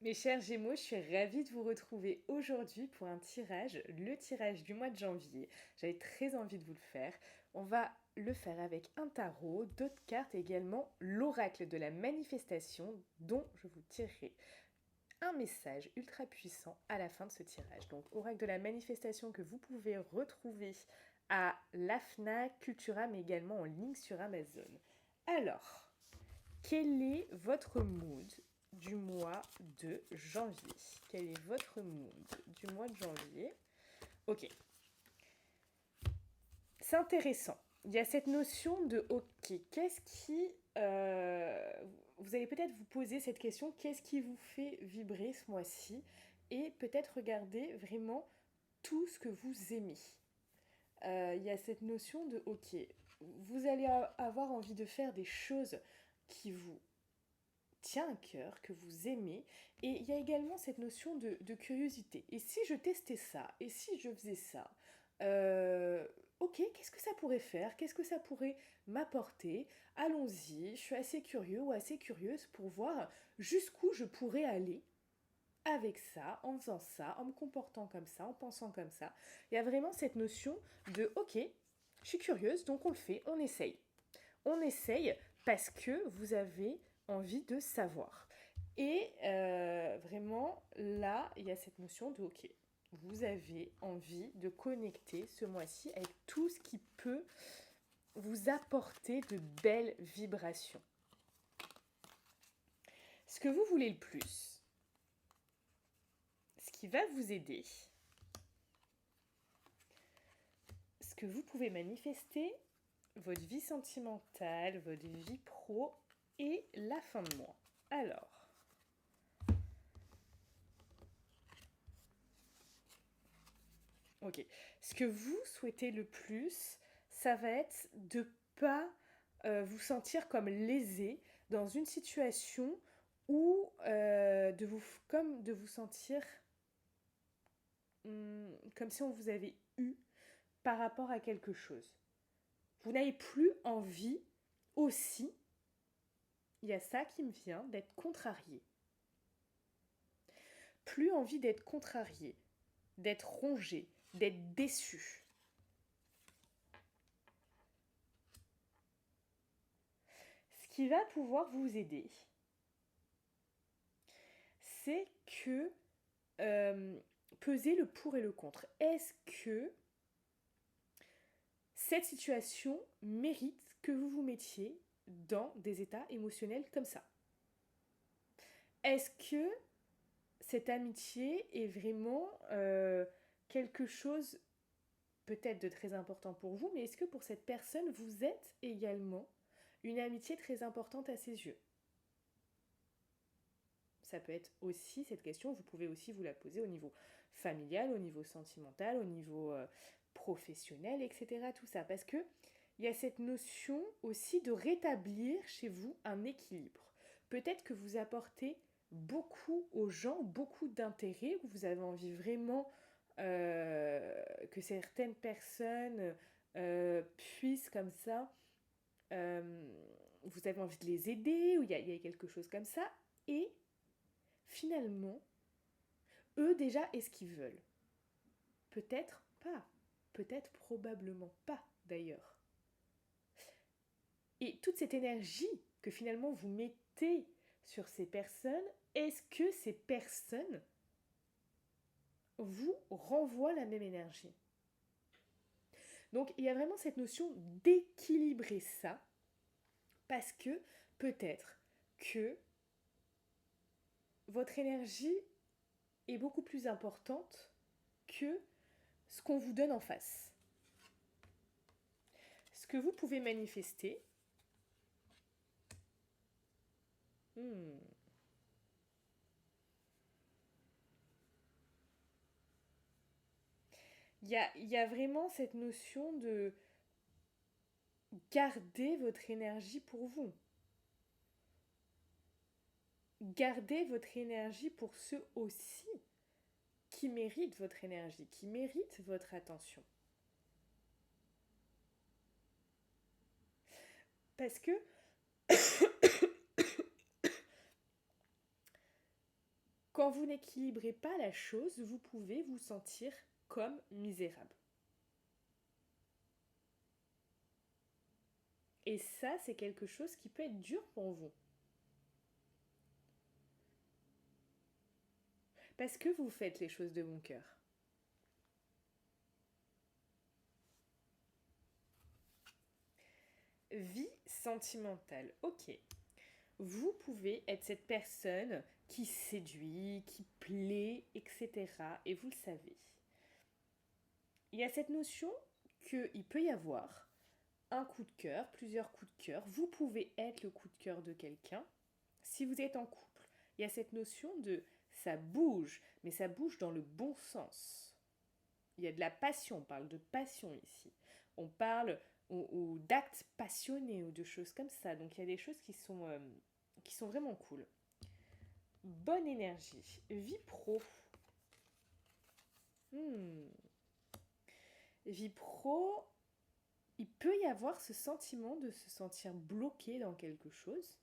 Mes chers Gémeaux, je suis ravie de vous retrouver aujourd'hui pour un tirage, le tirage du mois de janvier. J'avais très envie de vous le faire. On va le faire avec un tarot, d'autres cartes et également l'oracle de la manifestation dont je vous tirerai un message ultra puissant à la fin de ce tirage. Donc oracle de la manifestation que vous pouvez retrouver à la FNAC, Cultura mais également en ligne sur Amazon. Alors, quel est votre mood du mois de janvier? Quel est votre mood du mois de janvier? Ok, c'est intéressant. Il y a cette notion de ok, qu'est-ce qui... vous allez peut-être vous poser cette question, qu'est-ce qui vous fait vibrer ce mois-ci? Et peut-être regarder vraiment tout ce que vous aimez. Il y a cette notion de ok, vous allez avoir envie de faire des choses qui vous tient à cœur, que vous aimez. Et il y a également cette notion de curiosité. Et si je testais ça? Et si je faisais ça? Ok, qu'est-ce que ça pourrait faire? Qu'est-ce que ça pourrait m'apporter? Allons-y, je suis assez curieux ou assez curieuse pour voir jusqu'où je pourrais aller avec ça, en faisant ça, en me comportant comme ça, en pensant comme ça. Il y a vraiment cette notion de ok, je suis curieuse, donc on le fait, on essaye. On essaye parce que vous avez envie de savoir. Et vraiment, là, il y a cette notion de, ok, vous avez envie de connecter ce mois-ci avec tout ce qui peut vous apporter de belles vibrations. Ce que vous voulez le plus, ce qui va vous aider, ce que vous pouvez manifester, votre vie sentimentale, votre vie pro et la fin de mois. Alors, ok. Ce que vous souhaitez le plus, ça va être de pas vous sentir comme lésé dans une situation ou comme de vous sentir comme si on vous avait eu par rapport à quelque chose. Vous n'avez plus envie aussi, il y a ça qui me vient, d'être contrarié. Plus envie d'être contrarié, d'être rongé, d'être déçu. Ce qui va pouvoir vous aider, c'est que peser le pour et le contre. Est-ce que cette situation mérite que vous vous mettiez dans des états émotionnels comme ça? Est-ce que cette amitié est vraiment quelque chose peut-être de très important pour vous, mais est-ce que pour cette personne, vous êtes également une amitié très importante à ses yeux? Ça peut être aussi cette question, vous pouvez aussi vous la poser au niveau familial, au niveau sentimental, au niveau professionnel, etc. Tout ça. Parce que il y a cette notion aussi de rétablir chez vous un équilibre. Peut-être que vous apportez beaucoup aux gens, beaucoup d'intérêt, que vous avez envie vraiment que certaines personnes puissent comme ça, vous avez envie de les aider, ou il y a quelque chose comme ça, et finalement, eux déjà, est-ce qu'ils veulent? Peut-être pas. Peut-être probablement pas d'ailleurs. Et toute cette énergie que finalement vous mettez sur ces personnes, est-ce que ces personnes vous renvoient la même énergie? Donc il y a vraiment cette notion d'équilibrer ça, parce que peut-être que votre énergie est beaucoup plus importante que ce qu'on vous donne en face. Ce que vous pouvez manifester, hmm, il y a vraiment cette notion de garder votre énergie pour vous. Gardez votre énergie pour ceux aussi qui méritent votre énergie, qui méritent votre attention. Parce que Quand vous n'équilibrez pas la chose, vous pouvez vous sentir comme misérable. Et ça, c'est quelque chose qui peut être dur pour vous. Parce que vous faites les choses de bon cœur. Vie sentimentale. Ok. Vous pouvez être cette personne qui séduit, qui plaît, etc. Et vous le savez. Il y a cette notion qu'il peut y avoir un coup de cœur, plusieurs coups de cœur. Vous pouvez être le coup de cœur de quelqu'un. Si vous êtes en couple, il y a cette notion de ça bouge, mais ça bouge dans le bon sens. Il y a de la passion, on parle de passion ici. On parle ou d'actes passionnés ou de choses comme ça. Donc il y a des choses qui sont vraiment cool. Bonne énergie. Vie pro. Vie pro, il peut y avoir ce sentiment de se sentir bloqué dans quelque chose,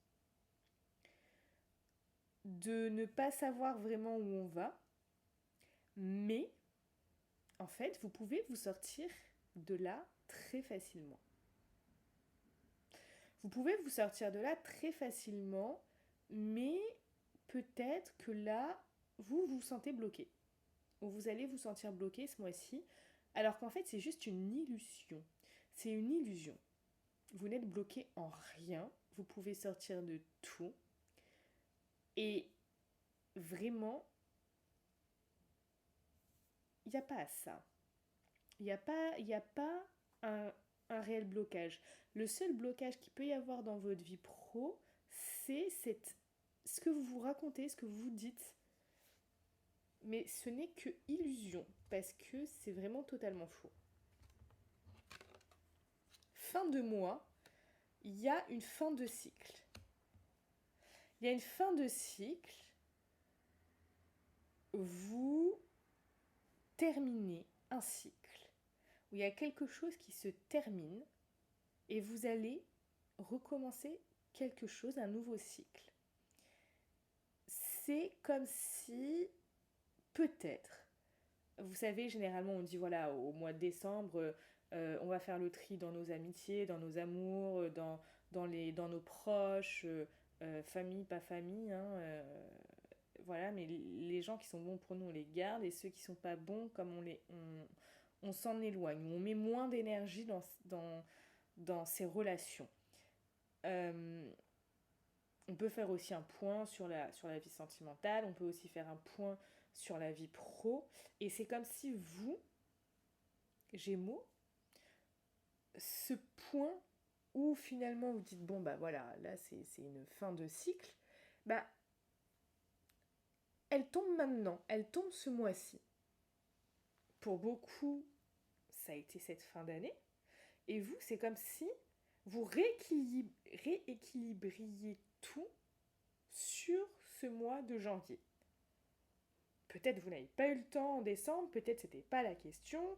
de ne pas savoir vraiment où on va, mais en fait, vous pouvez vous sortir de là très facilement. Vous pouvez vous sortir de là très facilement, mais peut-être que là, vous vous sentez bloqué. Ou vous allez vous sentir bloqué ce mois-ci, alors qu'en fait, c'est juste une illusion. C'est une illusion. Vous n'êtes bloqué en rien, vous pouvez sortir de tout. Et vraiment, il n'y a pas ça. Il n'y a pas un réel blocage. Le seul blocage qu'il peut y avoir dans votre vie pro, c'est ce que vous vous racontez, ce que vous vous dites. Mais ce n'est que illusion, parce que c'est vraiment totalement faux. Fin de mois, il y a une fin de cycle. Il y a une fin de cycle. Vous terminez un cycle où il y a quelque chose qui se termine et vous allez recommencer quelque chose, un nouveau cycle. C'est comme si, peut-être, vous savez, généralement on dit voilà, au mois de décembre, on va faire le tri dans nos amitiés, dans nos amours, dans nos proches, famille, pas famille, hein, voilà, mais les gens qui sont bons pour nous, on les garde, et ceux qui sont pas bons, comme on s'en éloigne, on met moins d'énergie dans ces relations. On peut faire aussi un point sur la vie sentimentale, on peut aussi faire un point sur la vie pro, et c'est comme si vous, Gémeaux, ce point où finalement vous dites bon bah voilà, là c'est une fin de cycle, bah elle tombe maintenant, elle tombe ce mois-ci. Pour beaucoup, ça a été cette fin d'année, et vous, c'est comme si vous rééquilibriez tout sur ce mois de janvier. Peut-être vous n'avez pas eu le temps en décembre, peut-être c'était pas la question,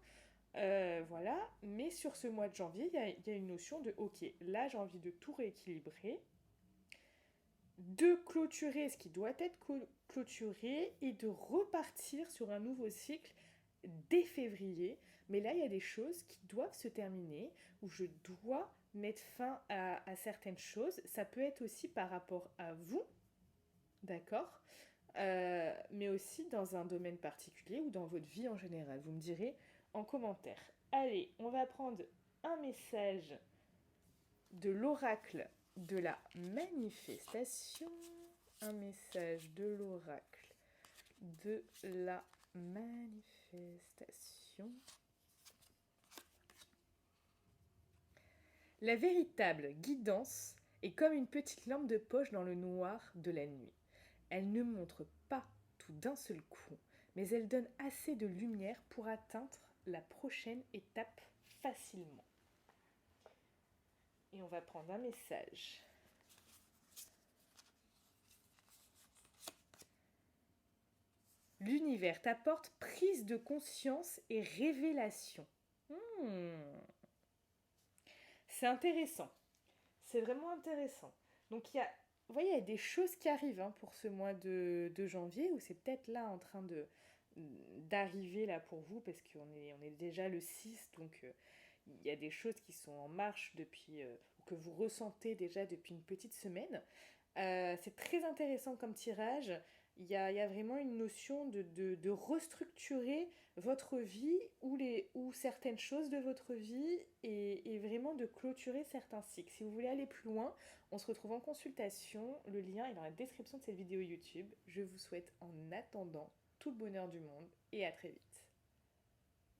voilà, mais sur ce mois de janvier, il y a une notion de ok, là j'ai envie de tout rééquilibrer, de clôturer ce qui doit être clôturé et de repartir sur un nouveau cycle dès février. Mais là, il y a des choses qui doivent se terminer, où je dois mettre fin à certaines choses. Ça peut être aussi par rapport à vous, d'accord, mais aussi dans un domaine particulier ou dans votre vie en général. Vous me direz en commentaire. Allez, on va prendre un message de l'oracle de la manifestation. Un message de l'oracle de la manifestation. La véritable guidance est comme une petite lampe de poche dans le noir de la nuit. Elle ne montre pas tout d'un seul coup, mais elle donne assez de lumière pour atteindre la prochaine étape facilement. Et on va prendre un message. L'univers t'apporte prise de conscience et révélation. C'est intéressant. C'est vraiment intéressant. Donc il y a vous voyez, il y a des choses qui arrivent hein, pour ce mois de janvier, où c'est peut-être là en train d'arriver là pour vous, parce on est déjà le 6 donc il y a des choses qui sont en marche depuis, que vous ressentez déjà depuis une petite semaine. C'est très intéressant comme tirage. Il y a vraiment une notion de restructurer votre vie ou certaines choses de votre vie et vraiment de clôturer certains cycles. Si vous voulez aller plus loin, on se retrouve en consultation. Le lien est dans la description de cette vidéo YouTube. Je vous souhaite en attendant tout le bonheur du monde et à très vite.